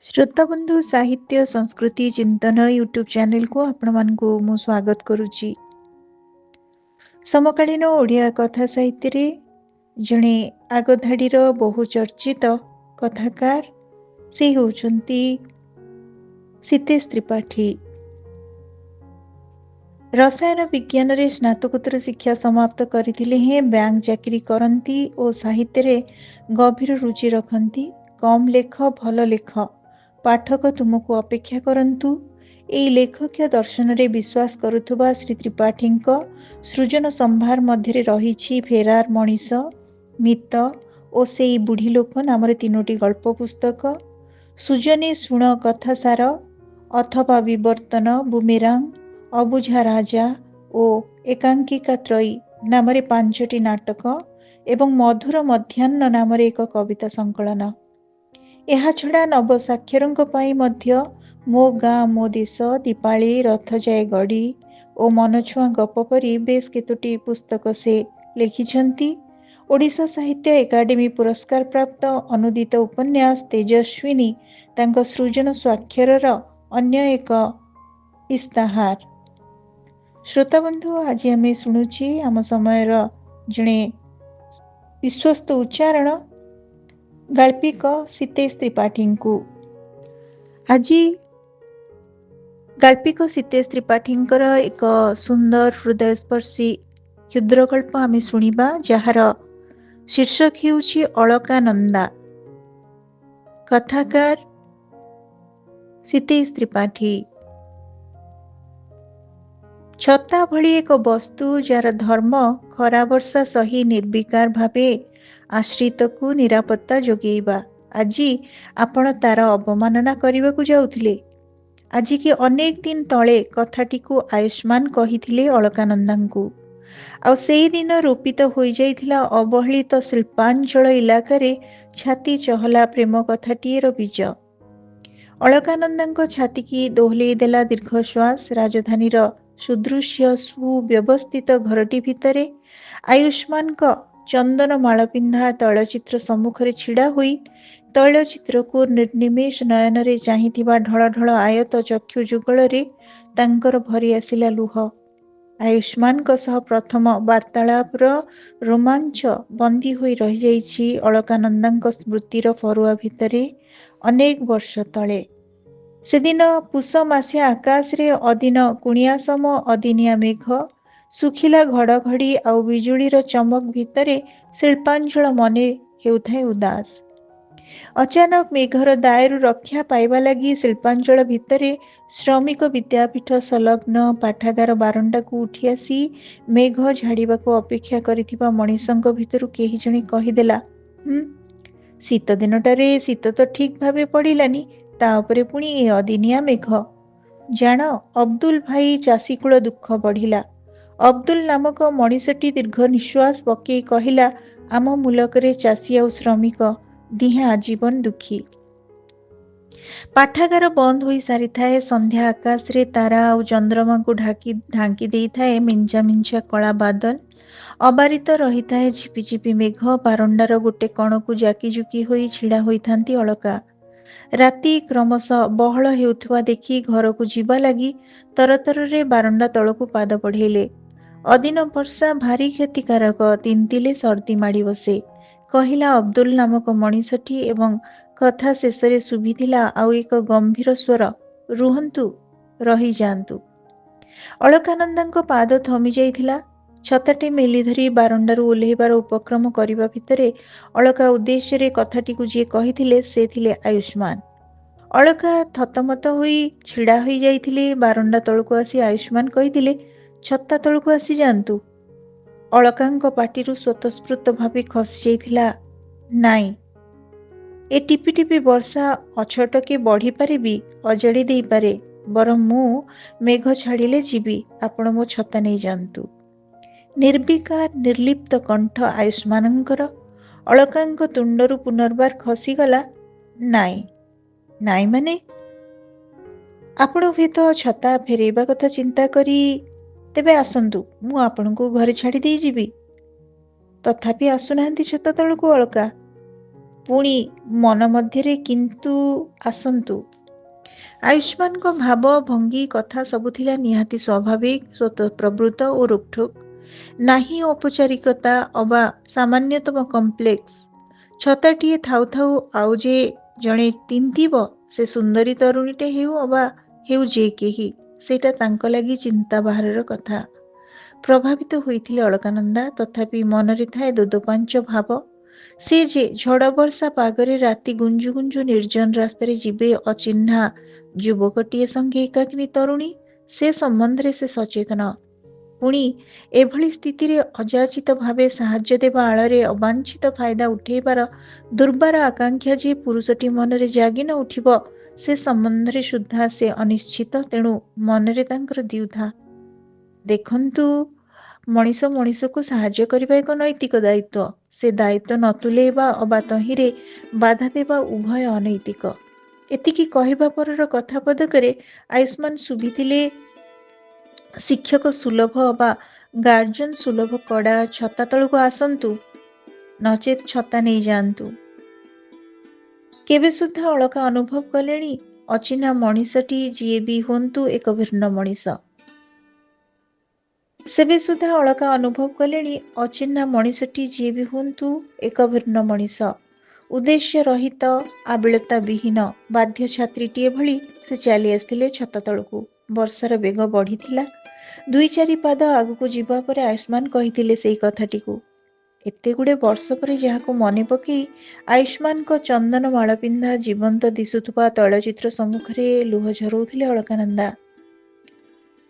श्रोताबंधु साहित्य संस्कृति चिंतन यूट्यूब चैनल को आपण मानकु मु स्वागत करुच्ची। समकालीन ओडिया कथा साहित्य रे जणे आगधाड़ीर बहुचर्चित कथाकार से होउछंती सीतेश त्रिपाठी। रसायन विज्ञान रे स्नातकोत्तर शिक्षा समाप्त करथिले हे बैंक चाकरी करंती और साहित्य रे गभीर रुचि रखंती। कम लेख भल लेख, पाठक तुमको अपेक्षा करंतु एई लेखकीय दर्शन रे विश्वास करुथुबा श्री त्रिपाठी सृजन संभार मध्य रही फेरार मनीष, मित और सेई बुढ़ी लोक नाम तीनोटी गल्प पुस्तक, सुजने शुण कथासार अथवा विवर्तन, बुमेरांग, अबुझा राजा और एकांकिका त्रयी नाम पांचटी नाटक एवं मधुर मध्याह्न नाम एक कविता संकलन। यह छड़ा नवसाक्षरंक पाई मध्य मो गाँ मो देश, दीपाली, रथ जाए गड़ी और मनछुआ गप परी बेस केतोटी पुस्तक से लिखिछंती। ओडिशा साहित्य एकाडेमी पुरस्कार प्राप्त अनुदित उपन्यास तेजस्विनी तांको सृजन स्वाक्षरर अन्य एक इस्ताहार। श्रोताबंधु, आज आम शुणुची आम समयर जड़े विश्वस्त उच्चारण गाल्पिक सीतेश त्रिपाठी को। आज गाल्पिक सीतेश त्रिपाठी एक सुंदर हृदयस्पर्शी क्षुद्रकल्प आम शुणा, जार शीर्षक हेउछि अलकानंदा। कथाकार सीतेश त्रिपाठी। छता भली एक वस्तु जार धर्म खरा वर्षा सही निर्विकार भावे आश्रित को निरापत्ता जोगेइबा। आजी आपण तार अवमानना करने को जाउथिले। आज की अनेक दिन तले कथाटी को आयुष्मान कहिथिले अलकानंदा को। आ सेई दिन रोपित हो जाइथिला अवहेलित शिल्पांचल इलाकारे छाती चहला प्रेम कथाटीर बीज। अलकानंदा छाती की दोहलेई देला दीर्घश्वास। राजधानीर सुदृश्य सुव्यवस्थित घरटी भितरे आयुष्मान का चंदन माल पिंधा तैलचित्र सम्मुखरे छिड़ा हुई तैलचित्र को निर्निमेष नयन रे चाहिथिबा ढळ ढळ आयत चक्षु जुगल रे तांकर भरी आसिला लुह। आयुष्मान का सह प्रथम वार्तालापर रोमांच बंदी होई रही जाइछि अलकानंदा स्मृतिर फरुआ भितरे अनेक वर्ष तले। सेदिन पुष मासिया आकाश रे अदिन कुणियासम अदिनिया मेघ, सुखिला घड़घड़ी आउ बिजुलीर चमक भितरे शिल्पांचल मने हेउथाय उदास। अचानक मेघर दायरु रक्षा पाइबा लगी शिल्पांचल भितरे श्रमिक विद्यापीठ संलग्न पाठागार बारंडा को उठी आसी मेघ झाड़ीबा को अपेक्षा करिथिबा मनीषंक भितरु केही जणी कहिदेला, शीत दिनटारे शीत तो ठीक भावे पड़िलानी, ता उपरे पुणी ए अदिनिया मेघ। जान, अब्दुल भाई चाषीकूल दुख बढ़िला। अब्दुल नामक मनीषटी दीर्घ निश्वास पकई कहिला, आम मुलकरे चाषी आउ श्रमिक दिहे आजीवन दुखी। पाठागार बंद हो सारी थाए। संध्या आकाश रे तारा आउ चंद्रमा को ढांकी देई थाए मिंचा मिंचा कला बादल। अबारित रही थाए झिपिझिपि मेघ। बारंडार गोटे कण को जाकी जुकी होई छिड़ा होई थांती अलका। राति क्रमश बहल हेउथुवा देखी घर को जीवा लगी तरतर रे बारंडा तलकू पाद बढ़ेले। अदिन वर्षा भारी क्षतिकारक, तिंतिले सर्दी माड़ी बसे, कहिला अब्दुल नामक मनीषटी एवं कथा शेषरे शुभिथिला आउ एक गंभीर स्वर, रुहंतु, रही जांतु। अलकानंदा पाद थमी जाइथिला। छताटे मेली धरी बारंडारू ओल्हेबार उपक्रम करिबा भितरे अलका उद्देश्य कथाटी को जी कहिथिले से थिले आयुष्मान। अलका थतमत होई छिड़ा होई जाइथिले। बारंडा तलकू आसी आयुष्मान कहिथिले, छत्ता तलकू आसी जांतु। अलकांक पाटिरू स्वतस्फूर्त भावे खसी जाइथिला, नाई, ए टिपि टिपि वर्षा अछटके बढ़ी पारिबी, अजड़ी देई पारे, बरं मु मेघ छाड़िले जीवी, आपण मो छता नहीं जांतु। निर्विकार निर्लिप्त कंठ आयुष्मानंकर। अलकांक तुंडरू पुनर्बार खसीगला, नाई, नाई माने आपण हुएत छता फेरेबा कथा चिंता करी तेबे आसंतु, मु आपणको घरे छाड़ी देई जीवी। तथापि आसुनाहांती छता तळकू अलका। ପୁଣି ମନ ମଧ୍ୟରେ କିନ୍ତୁ ଆସନ୍ତୁ। ଆୟୁଷ୍ମାନଙ୍କ ଭାବ ଭଙ୍ଗୀ କଥା ସବୁ ଥିଲା ନିହାତି ସ୍ୱାଭାବିକ, ସ୍ୱତଃପ୍ରବୃତ୍ତ ଓ ରୋକଠୋକ। ନାହିଁ ଔପଚାରିକତା ଅବା ସାମାନ୍ୟତମ କମ୍ପ୍ଲେକ୍ସ। ଛତାଟିଏ ଥାଉ ଥାଉ ଆଉ ଯେ ଜଣେ ତିନ୍ତିବ, ସେ ସୁନ୍ଦରୀ ତରୁଣୀଟେ ହେଉ ଅବା ହେଉ ଯେ କେହି, ସେଇଟା ତାଙ୍କ ଲାଗି ଚିନ୍ତା ବାହାରର କଥା। ପ୍ରଭାବିତ ହୋଇଥିଲେ ଅଳକାନନ୍ଦା। ତଥାପି ମନରେ ଥାଏ ଦୋଦପାଞ୍ଚ ଭାବ। ସେ ଯେ ଝଡ଼ ବର୍ଷା ପାଗରେ ରାତି ଗୁଞ୍ଜୁ ଗୁଞ୍ଜୁ ନିର୍ଜନ ରାସ୍ତାରେ ଯିବେ ଅଚିହ୍ନା ଯୁବକଟିଏ ସଙ୍ଗେ ଏକାକିନୀ ତରୁଣୀ, ସେ ସମ୍ବନ୍ଧରେ ସେ ସଚେତନ। ପୁଣି ଏଭଳି ସ୍ଥିତିରେ ଅଯାଚିତ ଭାବେ ସାହାଯ୍ୟ ଦେବା ଆଳରେ ଅବାଞ୍ଛିତ ଫାଇଦା ଉଠାଇବାର ଦୁର୍ବାର ଆକାଂକ୍ଷା ଯେ ପୁରୁଷଟି ମନରେ ଜାଗି ନ ଉଠିବ, ସେ ସମ୍ବନ୍ଧରେ ସୁଦ୍ଧା ସେ ଅନିଶ୍ଚିତ। ତେଣୁ ମନରେ ତାଙ୍କର ଦ୍ୱିଧା। ଦେଖନ୍ତୁ, ମଣିଷ ମଣିଷକୁ ସାହାଯ୍ୟ କରିବା ଏକ ନୈତିକ ଦାୟିତ୍ୱ। ସେ ଦାୟିତ୍ୱ ନ ତୁଲେଇବା ଅବା ତହିଁରେ ବାଧା ଦେବା ଉଭୟ ଅନୈତିକ। ଏତିକି କହିବା ପରର କଥା ପଦକରେ ଆୟୁଷ୍ମାନ ଶୁଭିଥିଲେ ଶିକ୍ଷକ ସୁଲଭ ଅବା ଗାର୍ଜନ ସୁଲଭ କଡ଼ା। ଛତା ତଳକୁ ଆସନ୍ତୁ, ନଚେତ୍ ଛତା ନେଇଯାଆନ୍ତୁ। କେବେ ସୁଦ୍ଧା ଅଳକା ଅନୁଭବ କଲେଣି ଅଚିହ୍ନା ମଣିଷଟି ଯିଏ ବି ହୁଅନ୍ତୁ ଏକ ଭିନ୍ନ ମଣିଷ। ସେବେ ସୁଦ୍ଧା ଅଳକା ଅନୁଭବ କଲେଣି ଅଚିହ୍ନା ମଣିଷଟି ଯିଏ ବି ହୁଅନ୍ତୁ ଏକ ଭିନ୍ନ ମଣିଷ। ଉଦ୍ଦେଶ୍ୟ ରହିତ, ଆବିଳତା ବିହୀନ ବାଧ୍ୟ ଛାତ୍ରୀଟିଏ ଭଳି ସେ ଚାଲି ଆସିଥିଲେ ଛତା ତଳକୁ। ବର୍ଷାର ବେଗ ବଢ଼ିଥିଲା। 2-4 ପାଦ ଆଗକୁ ଯିବା ପରେ ଆୟୁଷ୍ମାନ କହିଥିଲେ ସେଇ କଥାଟିକୁ। ଏତେଗୁଡ଼େ ବର୍ଷ ପରେ ଯାହାକୁ ମନେ ପକେଇ ଆୟୁଷ୍ମାନଙ୍କ ଚନ୍ଦନ ମାଳ ପିନ୍ଧା ଜୀବନ୍ତ ଦିଶୁଥିବା ତୈଳଚିତ୍ର ସମ୍ମୁଖରେ ଲୁହ ଝରଉଥିଲେ ଅଳକାନନ୍ଦା।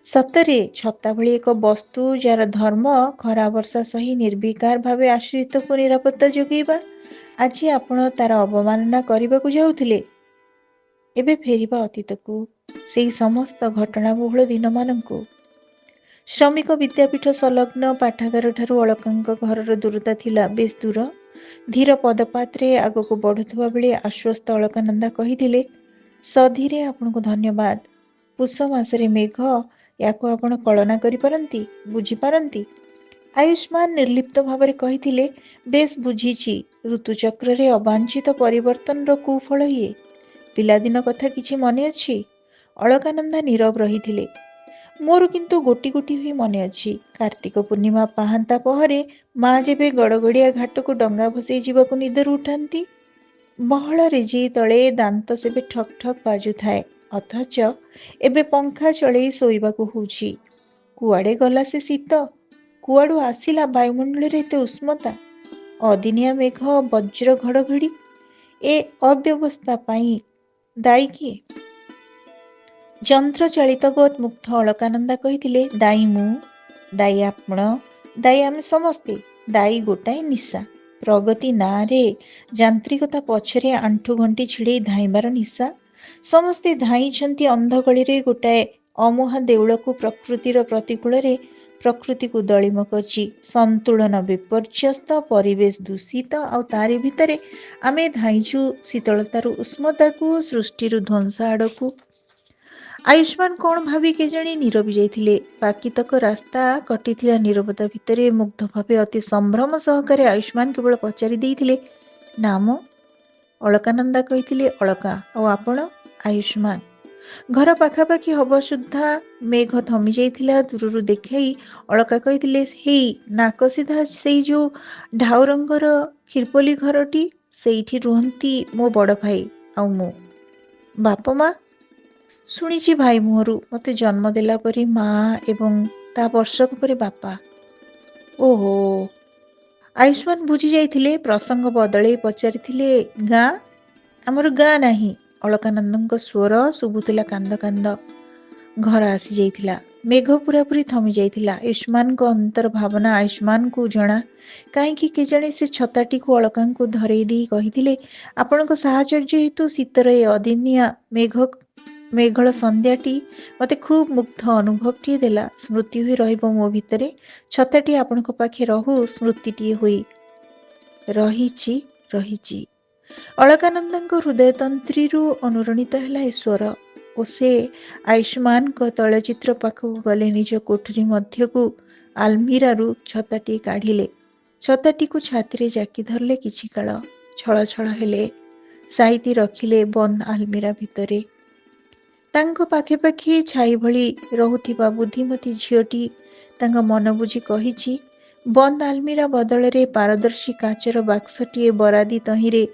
ସତରେ ଛତା ଭଳି ଏକ ବସ୍ତୁ ଯାହାର ଧର୍ମ ଖରା ବର୍ଷା ସହି ନିର୍ବିକାର ଭାବେ ଆଶ୍ରିତକୁ ନିରାପତ୍ତା ଯୋଗାଇବା, ଆଜି ଆପଣ ତାର ଅବମାନନା କରିବାକୁ ଯାଉଥିଲେ। ଏବେ ଫେରିବା ଅତୀତକୁ, ସେଇ ସମସ୍ତ ଘଟଣାବହୁଳ ଦିନମାନଙ୍କୁ। ଶ୍ରମିକ ବିଦ୍ୟାପୀଠ ସଂଲଗ୍ନ ପାଠାଗାରଠାରୁ ଅଳକାଙ୍କ ଘରର ଦୂରତା ଥିଲା ବେଶ୍ ଦୂର। ଧୀର ପଦପାତରେ ଆଗକୁ ବଢ଼ୁଥିବା ବେଳେ ଆଶ୍ୱସ୍ତ ଅଳକାନନ୍ଦା କହିଥିଲେ, ସଧୀରେ ଆପଣଙ୍କୁ ଧନ୍ୟବାଦ। ପୁଷ ମାସରେ ମେଘ, ୟାକୁ ଆପଣ କଳନା କରିପାରନ୍ତି, ବୁଝିପାରନ୍ତି? ଆୟୁଷ୍ମାନ ନିର୍ଲିପ୍ତ ଭାବରେ କହିଥିଲେ, ବେଶ୍ ବୁଝିଛି। ଋତୁଚକ୍ରରେ ଅବାଞ୍ଛିତ ପରିବର୍ତ୍ତନର କୁଫଳ ଇଏ। ପିଲାଦିନ କଥା କିଛି ମନେ ଅଛି? ଅଳକାନନ୍ଦା ନୀରବ ରହିଥିଲେ। ମୋର କିନ୍ତୁ ଗୋଟି ଗୋଟି ହୋଇ ମନେ ଅଛି। କାର୍ତ୍ତିକ ପୂର୍ଣ୍ଣିମା ପାହାନ୍ତା ପହରେ ମା ଯେବେ ଗଡ଼ଗଡ଼ିଆ ଘାଟକୁ ଡଙ୍ଗା ଭସେଇ ଯିବାକୁ ନିଦରୁ ଉଠାନ୍ତି, ବହଳ ରେଜେଇ ତଳେ ଦାନ୍ତ ସେବେ ଠକ୍ ଠକ୍ ବାଜୁଥାଏ, ଅଥଚ ଏବେ ପଙ୍ଖା ଚଳେଇ ଶୋଇବାକୁ ହେଉଛି। କୁଆଡ଼େ ଗଲା ସେ ଶୀତ? କୁଆଡ଼ୁ ଆସିଲା ବାୟୁମଣ୍ଡଳରେ ଏତେ ଉଷ୍ମତା? ଅଦିନିଆ ମେଘ, ବଜ୍ର ଘଡ଼ଘଡ଼ି, ଏ ଅବ୍ୟବସ୍ଥା ପାଇଁ ଦାୟୀ କିଏ? ଯନ୍ତ୍ରଚାଳିତବତ୍ ମୁଗ୍ଧ ଅଳକାନନ୍ଦା କହିଥିଲେ, ଦାୟୀ ମୁଁ, ଦାୟୀ ଆପଣ, ଦାୟୀ ଆମେ ସମସ୍ତେ। ଦାୟୀ ଗୋଟାଏ ନିଶା। ପ୍ରଗତି ନାଁରେ ଯାନ୍ତ୍ରିକତା ପଛରେ ଆଣ୍ଠୁ ଗଣ୍ଠି ଛିଡ଼େଇ ଧାଇଁବାର ନିଶା। ସମସ୍ତେ ଧାଇଁଛନ୍ତି ଅନ୍ଧଗଳିରେ ଗୋଟାଏ ଅମୁହା ଦେଉଳକୁ। ପ୍ରକୃତିର ପ୍ରତିକୂଳରେ ପ୍ରକୃତିକୁ ଦଳିମ କରିଛି। ସନ୍ତୁଳନ ବିପର୍ଯ୍ୟସ୍ତ, ପରିବେଶ ଦୂଷିତ, ଆଉ ତାରି ଭିତରେ ଆମେ ଧାଇଁଛୁ ଶୀତଳତାରୁ ଉଷ୍ମତାକୁ, ସୃଷ୍ଟିରୁ ଧ୍ୱଂସ ଆଡ଼କୁ। ଆୟୁଷ୍ମାନ କ'ଣ ଭାବି କେଜାଣି ନୀରବି ଯାଇଥିଲେ। ବାକିତକ ରାସ୍ତା କଟିଥିଲା ନୀରବତା ଭିତରେ। ମୁଗ୍ଧ ଭାବେ ଅତି ସମ୍ଭ୍ରମ ସହକାରେ ଆୟୁଷ୍ମାନ କେବଳ ପଚାରି ଦେଇଥିଲେ, ନାମ? ଅଳକାନନ୍ଦା କହିଥିଲେ, ଅଳକା। ଆଉ ଆପଣ? ଆୟୁଷ୍ମାନ। ଘର ପାଖାପାଖି ହବ ସୁଦ୍ଧା ମେଘ ଥମି ଯାଇଥିଲା। ଦୂରରୁ ଦେଖାଇ ଅଳକା କହିଥିଲେ, ହେଇ ନାକ ସିଧା ସେଇ ଯୋଉ ଢାଉ ରଙ୍ଗର ଖିରପୋଲି ଘରଟି, ସେଇଠି ରୁହନ୍ତି ମୋ ବଡ଼ ଭାଇ ଆଉ ମୁଁ। ବାପ ମା? ଶୁଣିଛି ଭାଇ ମୁହଁରୁ। ମୋତେ ଜନ୍ମ ଦେଲା ପରେ ମା ଏବଂ ତା ବର୍ଷକ ପରେ ବାପା। ଓହୋ। ଆୟୁଷ୍ମାନ ବୁଝି ଯାଇଥିଲେ। ପ୍ରସଙ୍ଗ ବଦଳେଇ ପଚାରିଥିଲେ, ଗାଁ? ଆମର ଗାଁ ନାହିଁ। ଅଳକାନନ୍ଦଙ୍କ ସ୍ୱର ଶୁଭୁଥିଲା କାନ୍ଦ କାନ୍ଦ। ଘର ଆସିଯାଇଥିଲା। ମେଘ ପୂରାପୂରି ଥମି ଯାଇଥିଲା। ଆୟୁଷ୍ମାନଙ୍କ ଅନ୍ତର ଭାବନା ଆୟୁଷ୍ମାନଙ୍କୁ ଜଣା। କାହିଁକି କେଜାଣି ସେ ଛତାଟିକୁ ଅଳକାଙ୍କୁ ଧରେଇ ଦେଇ କହିଥିଲେ, ଆପଣଙ୍କ ସାହଚର୍ଯ୍ୟ ହେତୁ ଶୀତର ଏ ଅଦିନିଆ ମେଘଳ ସନ୍ଧ୍ୟାଟି ମୋତେ ଖୁବ୍ ମୁଗ୍ଧ ଅନୁଭବଟିଏ ଦେଲା। ସ୍ମୃତି ହୋଇ ରହିବ ମୋ ଭିତରେ। ଛତାଟି ଆପଣଙ୍କ ପାଖେ ରହୁ ସ୍ମୃତିଟିଏ ହୋଇ। ରହିଛି, ରହିଛି। ଅଳକାନନ୍ଦଙ୍କ ହୃଦୟତନ୍ତ୍ରୀରୁ ଅନୁରଣିତ ହେଲା ଏ ସ୍ୱର ଓ ସେ ଆୟୁଷ୍ମାନଙ୍କ ତୈଳଚିତ୍ର ପାଖକୁ ଗଲେ। ନିଜ କୋଠରୀ ମଧ୍ୟକୁ ଆଲମିରାରୁ ଛତାଟିଏ କାଢ଼ିଲେ। ଛତାଟିକୁ ଛାତିରେ ଜାକି ଧରିଲେ କିଛି କାଳ। ଛଳ ଛଳ ହେଲେ, ସାଇତି ରଖିଲେ ବନ୍ଦ ଆଲମିରା ଭିତରେ। ତାଙ୍କ ପାଖେ ଛାଇ ଭଳି ରହୁଥିବା ବୁଦ୍ଧିମତୀ ଝିଅଟି ତାଙ୍କ ମନ ବୁଝି କହିଛି, ବନ୍ଦ ଆଲମିରା ବଦଳରେ ପାରଦର୍ଶୀ କାଚର ବାକ୍ସଟିଏ ବରାଦି ତହିଁରେ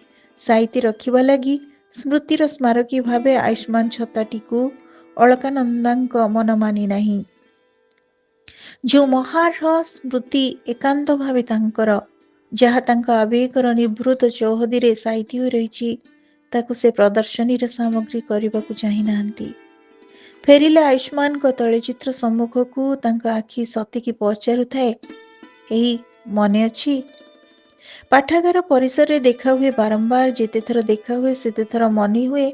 ସାଇତି ରଖିବା ଲାଗି ସ୍ମୃତିର ସ୍ମାରକୀ ଭାବେ ଆୟୁଷ୍ମାନ ଛତାଟିକୁ ଅଳକାନନ୍ଦାଙ୍କ ମନ ମାନି ନାହିଁ। ଯେଉଁ ମହାର ସ୍ମୃତି ଏକାନ୍ତ ଭାବେ ତାଙ୍କର, ଯାହା ତାଙ୍କ ଆବେଗର ନିଭୃତ ଚୌହଦୀରେ ସାଇତି ହୋଇ ରହିଛି, ତାକୁ ସେ ପ୍ରଦର୍ଶନୀର ସାମଗ୍ରୀ କରିବାକୁ ଚାହିଁନାହାନ୍ତି। ଫେରିଲେ ଆୟୁଷ୍ମାନଙ୍କ ତୈଳଚିତ୍ର ସମ୍ମୁଖକୁ ତାଙ୍କ ଆଖି ସତେକି ପଚାରୁଥାଏ, ଏଇ ମନେ ଅଛି? ପାଠାଗାର ପରିସରରେ ଦେଖା ହୁଏ ବାରମ୍ବାର, ଯେତେଥର ଦେଖା ହୁଏ ସେତେଥର ମନେ ହୁଏ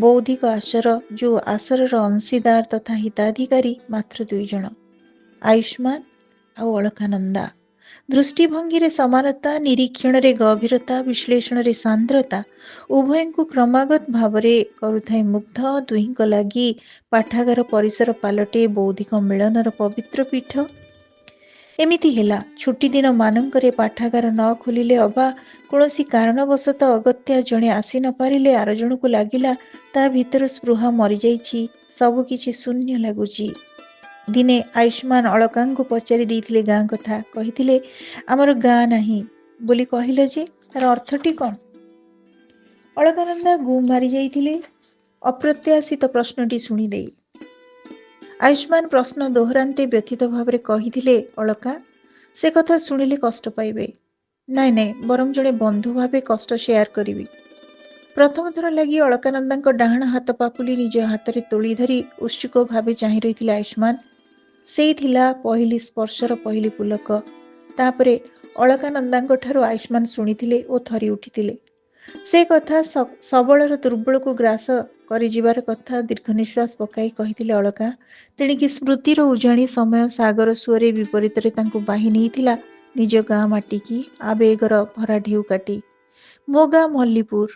ବୌଦ୍ଧିକ ଆସର, ଯେଉଁ ଆସରର ଅଂଶୀଦାର ତଥା ହିତାଧିକାରୀ ମାତ୍ର 2 ଜଣ, ଆୟୁଷ୍ମାନ ଆଉ ଅଳକାନନ୍ଦା। ଦୃଷ୍ଟିଭଙ୍ଗୀରେ ସମାନତା, ନିରୀକ୍ଷଣରେ ଗଭୀରତା, ବିଶ୍ଳେଷଣରେ ସାନ୍ଦ୍ରତା ଉଭୟଙ୍କୁ କ୍ରମାଗତ ଭାବରେ କରୁଥାଏ ମୁଗ୍ଧ। ଦୁହିଁଙ୍କ ଲାଗି ପାଠାଗାର ପରିସର ପାଲଟେ ବୌଦ୍ଧିକ ମିଳନର ପବିତ୍ର ପୀଠ। ଏମିତି ହେଲା, ଛୁଟିଦିନ ମାନଙ୍କରେ ପାଠାଗାର ନ ଖୋଲିଲେ ଅବା କୌଣସି କାରଣବଶତଃ ଅଗତ୍ୟା ଜଣେ ଆସି ନ ପାରିଲେ ଆର ଜଣକୁ ଲାଗିଲା ତା ଭିତର ସ୍ପୃହା ମରିଯାଇଛି, ସବୁକିଛି ଶୂନ୍ୟ ଲାଗୁଛି। ଦିନେ ଆୟୁଷ୍ମାନ ଅଳକାଙ୍କୁ ପଚାରି ଦେଇଥିଲେ ଗାଁ କଥା। କହିଥିଲେ, ଆମର ଗାଁ ନାହିଁ ବୋଲି କହିଲ ଯେ, ତାର ଅର୍ଥଟି କ'ଣ? ଅଳକାନନ୍ଦା ଗୁମ୍ ମାରି ଯାଇଥିଲେ ଅପ୍ରତ୍ୟାଶିତ ପ୍ରଶ୍ନଟି ଶୁଣିଦେଇ। ଆୟୁଷ୍ମାନ ପ୍ରଶ୍ନ ଦୋହରାନ୍ତେ ବ୍ୟଥିତ ଭାବରେ କହିଥିଲେ, ଅଳକା, ସେ କଥା ଶୁଣିଲେ କଷ୍ଟ ପାଇବେ। ନାଇଁ, ବରଂ ଜଣେ ବନ୍ଧୁ ଭାବେ କଷ୍ଟ ସେୟାର କରିବି। ପ୍ରଥମ ଥର ଲାଗି ଅଳକାନନ୍ଦାଙ୍କ ଡାହାଣ ହାତ ପାପୁଲି ନିଜ ହାତରେ ତୋଳି ଧରି ଉତ୍ସୁକ ଭାବେ ଚାହିଁ ରହିଥିଲେ ଆୟୁଷ୍ମାନ। ସେଇ ଥିଲା ପହିଲି ସ୍ପର୍ଶର ପହିଲି ପୁଲକ। ତାପରେ ଅଳକାନନ୍ଦାଙ୍କ ଠାରୁ ଆୟୁଷ୍ମାନ ଶୁଣିଥିଲେ ଓ ଥରି ଉଠିଥିଲେ। ସେ କଥା ସବଳର ଦୁର୍ବଳକୁ ଗ୍ରାସ କରିଯିବାର କଥା। ଦୀର୍ଘ ନିଶ୍ୱାସ ପକାଇ କହିଥିଲେ, ଅଳକା, ତେଣିକି ସ୍ମୃତିର ଉଜାଣି ସମୟ ସାଗର ସୁଅରେ ବିପରୀତରେ ତାଙ୍କୁ ବାହି ନେଇଥିଲା ନିଜ ଗାଁ ମାଟିକି ଆବେଗର ଭରା ଢେଉ କାଟି। ମୋ ଗାଁ ମଲ୍ଲୀପୁର।